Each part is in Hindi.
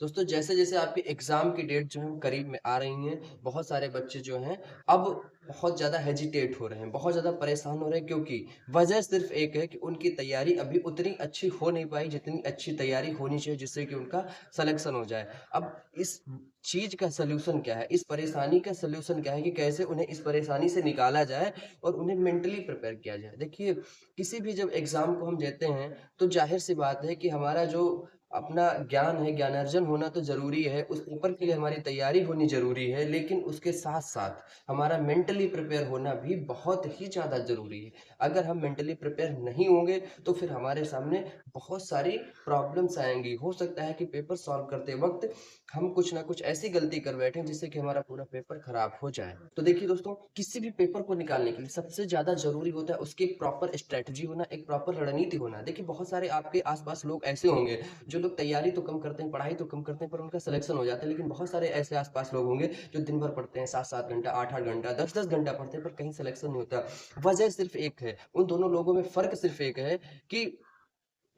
दोस्तों जैसे जैसे आपके एग्जाम की डेट जो है करीब में आ रही हैं, बहुत सारे बच्चे जो हैं अब बहुत ज़्यादा हेजिटेट हो रहे हैं, बहुत ज़्यादा परेशान हो रहे हैं, क्योंकि वजह सिर्फ एक है कि उनकी तैयारी अभी उतनी अच्छी हो नहीं पाई जितनी अच्छी तैयारी होनी चाहिए, जिससे कि उनका सिलेक्शन हो जाए। अब इस चीज़ का सल्यूशन क्या है, इस परेशानी का सल्यूशन क्या है कि कैसे उन्हें इस परेशानी से निकाला जाए और उन्हें मेंटली प्रिपेयर किया जाए। देखिए, किसी भी जब एग्जाम को हम देते हैं तो जाहिर सी बात है कि हमारा जो अपना ज्ञान है, ज्ञानार्जन होना तो ज़रूरी है, उस ऊपर के लिए हमारी तैयारी होनी ज़रूरी है, लेकिन उसके साथ-साथ हमारा मेंटली प्रिपेयर होना भी बहुत ही ज़्यादा ज़रूरी है। अगर हम मेंटली प्रिपेयर नहीं होंगे, तो फिर हमारे सामने बहुत सारी प्रॉब्लम्स आएँगी। हो सकता है कि पेपर सॉल्व करते वक़्त हम कुछ ना कुछ ऐसी गलती कर बैठें, जिससे कि हमारा पूरा पेपर खराब हो जाए। तो देखिए दोस्तों, किसी भी पेपर को निकालने के लिए सबसे ज़्यादा ज़रूरी होता है उसकी एक प्रॉपर स्ट्रैटेजी होना, एक प्रॉपर रणनीति होना। देखिए, बहुत सारे आपके आस-पास लोग ऐसे होंगे जो लोग तैयारी तो कम करते हैं, पढ़ाई तो कम करते हैं, पर उनका सिलेक्शन हो जाता है। लेकिन बहुत सारे ऐसे आस-पास लोग होंगे जो दिन भर पढ़ते हैं, 7-7 घंटा, 8-8 घंटा, 10-10 घंटा पढ़ते हैं, पर कहीं सिलेक्शन नहीं होता। वजह सिर्फ एक है, उन दोनों लोगों में फ़र्क सिर्फ एक है कि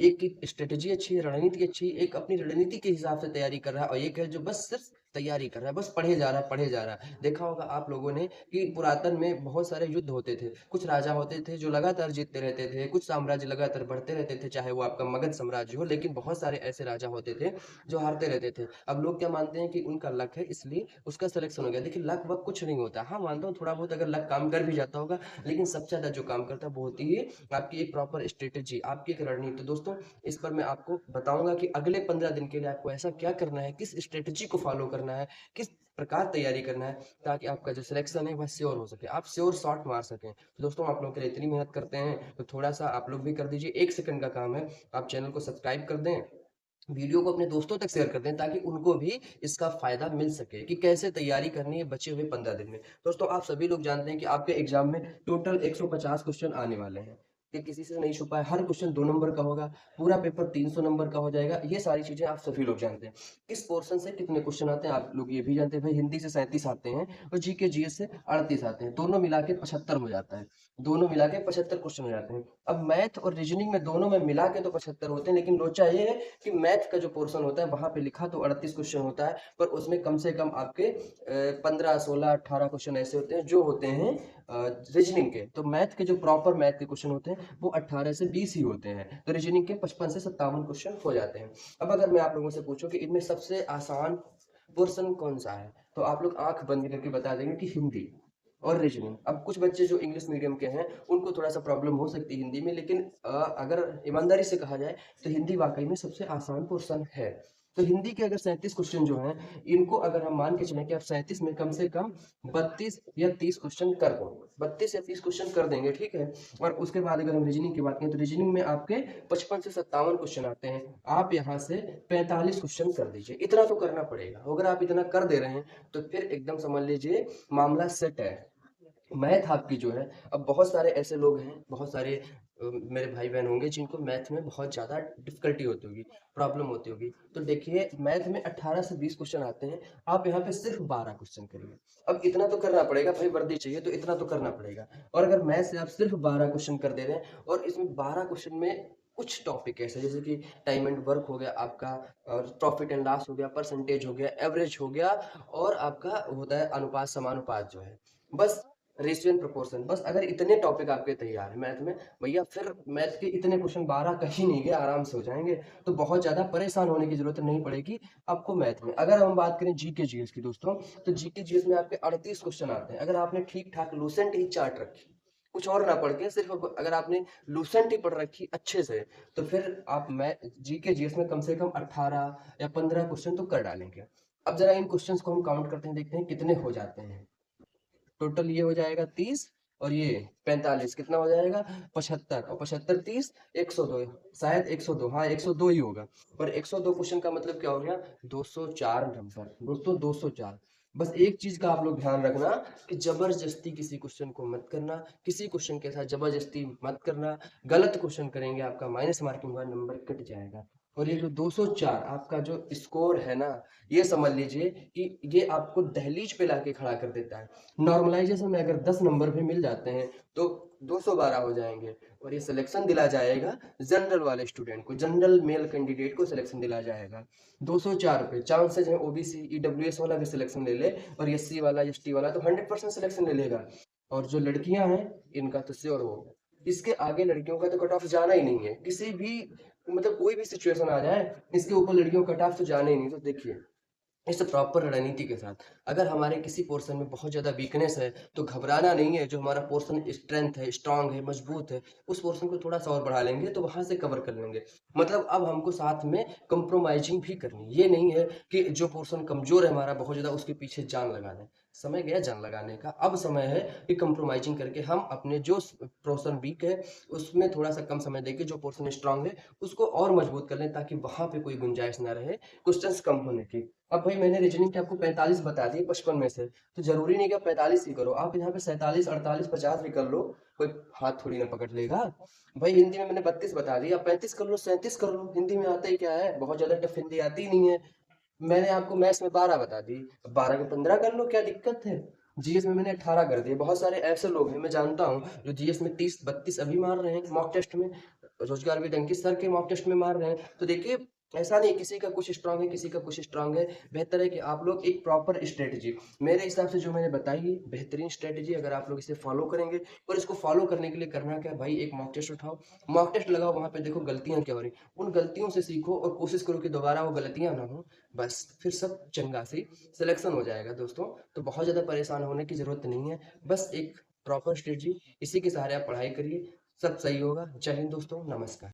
एक की स्ट्रेटेजी अच्छी है, रणनीति अच्छी है, एक अपनी रणनीति के हिसाब से तैयारी कर रहा है और एक है जो बस सिर्फ तैयारी कर रहा है, बस पढ़े जा रहा है, पढ़े जा रहा है। देखा होगा आप लोगों ने कि पुरातन में बहुत सारे युद्ध होते थे। कुछ राजा होते थे जो लगातार जीतते रहते थे, कुछ साम्राज्य लगातार बढ़ते रहते थे, चाहे वो आपका मगध साम्राज्य हो, लेकिन बहुत सारे ऐसे राजा होते थे जो हारते रहते थे। अब लोग क्या मानते हैं कि उनका लक है, इसलिए उसका सिलेक्शन हो गया। देखिए, लक वक कुछ नहीं होता। हाँ, मानता हूँ थोड़ा बहुत अगर लक काम कर भी जाता होगा, लेकिन सबसे ज़्यादा जो काम करता है वो होती है आपकी एक प्रॉपर स्ट्रेटेजी, आपकी एक रणनीति। तो दोस्तों, इस पर मैं आपको बताऊंगा कि अगले 15 दिन के लिए आपको ऐसा क्या करना है, किस स्ट्रेटजी को फॉलो करना है, किस प्रकार तैयारी करना है, ताकि आपका जो सिलेक्शन है वह श्योर हो सके, आप श्योर शॉट मार सकें। तो दोस्तों, आप लोगों के लिए इतनी मेहनत करते हैं तो थोड़ा सा आप लोग भी कर दीजिए, 1 सेकंड का काम है। आप चैनल को सब्सक्राइब कर दें, वीडियो को अपने दोस्तों तक शेयर कर दें, ताकि उनको भी इसका फायदा मिल सके कि कैसे तैयारी करनी है बचे हुए 15 दिन में। दोस्तों, आप सभी लोग जानते हैं कि आपके एग्जाम में टोटल 150 क्वेश्चन आने वाले हैं, ये किसी से नहीं छुपा है। हर क्वेश्चन 2 नंबर का होगा, पूरा पेपर 300 नंबर का हो जाएगा। ये सारी चीजें आप सभी लोग जानते हैं। किस पोर्शन से कितने क्वेश्चन आते हैं आप लोग ये भी जानते हैं। भाई, हिंदी से 37 आते हैं और जीके जीएस से 38 आते हैं, दोनों मिला के 75 हो जाता है। दोनों मिला के 75 क्वेश्चन हो जाते हैं। अब मैथ और रीजनिंग में दोनों में मिला के तो 75 होते हैं, लेकिन लोचा ये है कि मैथ का जो पोर्शन होता है वहां पे लिखा तो 38 क्वेश्चन होता है, पर उसमें कम से कम आपके 15 16 18 क्वेश्चन ऐसे होते हैं जो होते हैं रीजनिंग के। तो मैथ के जो प्रॉपर मैथ के क्वेश्चन होते हैं वो 18 से 20 ही होते हैं, तो रीजनिंग के 55 से 57 क्वेश्चन हो जाते हैं। अब अगर मैं आप लोगों से पूछूं कि इनमें सबसे आसान पोर्शन कौन सा है, तो आप लोग आंख बंद करके बता देंगे कि हिंदी और रीजनिंग। अब कुछ बच्चे जो इंग्लिश मीडियम के हैं उनको थोड़ा सा प्रॉब्लम हो सकती है हिंदी में, लेकिन अगर ईमानदारी से कहा जाए तो हिंदी वाकई में सबसे आसान पोर्शन है। तो हिंदी के अगर 37 क्वेश्चन जो हैं, इनको अगर हम मान के चलें कि आप 37 में कम से कम 32 या 30 क्वेश्चन कर दो, 32 या 30 क्वेश्चन कर देंगे, ठीक है। और उसके बाद अगर हम रीजनिंग की बात करें तो रीजनिंग में आपके 55 से 57 क्वेश्चन आते हैं, आप यहाँ से 45 क्वेश्चन कर दीजिए। इतना तो करना पड़ेगा। अगर आप इतना कर दे रहे हैं तो फिर एकदम समझ लीजिए मामला सेट है। मैथ आपकी जो है, अब बहुत सारे ऐसे लोग हैं, बहुत सारे मेरे भाई बहन होंगे जिनको मैथ में बहुत ज़्यादा डिफिकल्टी होती होगी, प्रॉब्लम होती होगी। तो देखिए, मैथ में 18 से 20 क्वेश्चन आते हैं, आप यहाँ पे सिर्फ 12 क्वेश्चन करिए। अब इतना तो करना पड़ेगा भाई, वर्दी चाहिए तो इतना तो करना पड़ेगा। और अगर मैथ से आप सिर्फ 12 क्वेश्चन कर दे रहे हैं और इसमें 12 क्वेश्चन में कुछ टॉपिक ऐसे जैसे कि टाइम एंड वर्क हो गया आपका, और प्रॉफिट एंड लॉस हो गया, परसेंटेज हो गया, एवरेज हो गया, और आपका होता है अनुपात समानुपात जो है, बस रेशियो एंड प्रोपोर्शन, बस अगर इतने टॉपिक आपके तैयार है मैथ में, भैया फिर मैथ के इतने क्वेश्चन 12 कहीं नहीं गए, आराम से हो जाएंगे। तो बहुत ज्यादा परेशान होने की जरूरत नहीं पड़ेगी आपको मैथ में। अगर हम बात करें जीके जीएस की दोस्तों, तो जीके जीएस में आपके 38 क्वेश्चन आते हैं। अगर आपने ठीक ठाक लूसेंट ही चार्ट रखी, कुछ और ना पढ़ के, सिर्फ अगर आपने लूसेंट ही पढ़ रखी अच्छे से, तो फिर आप मै जीके जीएस में कम से कम 18 या 15 क्वेश्चन तो कर डालेंगे। अब जरा इन क्वेश्चंस को हम काउंट करते हैं, देखते हैं कितने हो जाते हैं। टोटल ये हो जाएगा 30, और ये 45, कितना हो जाएगा 75, और 75 30 102, शायद 102, हाँ 102 ही होगा। और 102 क्वेश्चन का मतलब क्या हो गया, 204 नंबर। दोस्तों 204। बस एक चीज का आप लोग ध्यान रखना कि जबरदस्ती किसी क्वेश्चन को मत करना, किसी क्वेश्चन के साथ जबरदस्ती मत करना। गलत क्वेश्चन करेंगे आपका माइनस मार्किंग हुआ, नंबर कट जाएगा। और ये जो 204 आपका जो स्कोर है ना, ये समझ लीजिए कि ये आपको दहलीज पे लाके खड़ा कर देता है। नॉर्मलाइजेशन में अगर 10 नंबर भी मिल जाते हैं तो 212 हो जाएंगे, और ये सिलेक्शन दिला जाएगा जनरल वाले स्टूडेंट को, जनरल मेल कैंडिडेट को सिलेक्शन दिला जाएगा 204 पे। चांसेस है ओबीसी ईडब्ल्यूएस वाला भी सिलेक्शन ले ले और एससी वाला एसटी वाला तो 100% सिलेक्शन ले लेगा। और जो लड़कियां हैं इनका तो श्योर हो, इसके आगे लड़कियों का तो कट ऑफ जाना ही नहीं है किसी भी, मतलब कोई भी सिचुएशन आ जाए इसके ऊपर लड़कियों का कट ऑफ तो जाना ही नहीं। तो देखिए इस प्रॉपर रणनीति के साथ अगर हमारे किसी पोर्शन में बहुत ज़्यादा वीकनेस है तो घबराना नहीं है। जो हमारा पोर्शन स्ट्रेंथ है, स्ट्रांग है, मजबूत है, उस पोर्शन को थोड़ा सा और बढ़ा लेंगे तो वहां से कवर कर लेंगे। मतलब अब हमको साथ में कंप्रोमाइजिंग भी करनी है। ये नहीं है कि जो पोर्शन कमजोर है हमारा बहुत ज़्यादा उसके पीछे जान लगा दें। समय गया जान लगाने का, अब समय है कि कंप्रोमाइजिंग करके हम अपने जो पोर्शन वीक है उसमें थोड़ा सा कम समय देके जो पोर्शन स्ट्रांग है उसको और मजबूत कर लें, ताकि वहां पे कोई गुंजाइश ना रहे क्वेश्चंस कम होने की। अब भाई मैंने रीजनिंग के आपको 45 बता दिए 55 में से, तो जरूरी नहीं कि आप 45 ही करो, आप यहाँ पे 47 48 50 भी कर लो, कोई हाथ थोड़ी ना पकड़ लेगा। भाई हिंदी में मैंने 32 बता दिया, 35 कर लो 37 कर लो, हिंदी में आता ही क्या है, बहुत ज्यादा टफ हिंदी आती ही नहीं है। मैंने आपको मैथ्स में 12 बता दी, 12 में 15 कर लो, क्या दिक्कत है। जीएस में मैंने 18 कर दिए। बहुत सारे ऐसे लोग हैं मैं जानता हूँ जो जीएस में 30 32 अभी मार रहे हैं मॉक टेस्ट में, रोजगार भी डंकी सर के मॉक टेस्ट में मार रहे हैं। तो देखिए ऐसा नहीं किसी का कुछ स्ट्रांग है किसी का कुछ स्ट्रांग है, बेहतर है कि आप लोग एक प्रॉपर स्ट्रेटजी, मेरे हिसाब से जो मैंने बताई है बेहतरीन स्ट्रेटजी, अगर आप लोग इसे फॉलो करेंगे। और इसको फॉलो करने के लिए करना क्या है भाई, एक मॉक टेस्ट उठाओ, मॉक टेस्ट लगाओ, वहां पे देखो गलतियां क्या हो रही, उन गलतियों से सीखो और कोशिश करो कि दोबारा वो गलतियां ना हो। बस फिर सब चंगा से सिलेक्शन हो जाएगा दोस्तों। तो बहुत ज़्यादा परेशान होने की ज़रूरत नहीं है, बस एक प्रॉपर स्ट्रेटजी, इसी के सहारे आप पढ़ाई करिए, सब सही होगा। जय हिंद दोस्तों, नमस्कार।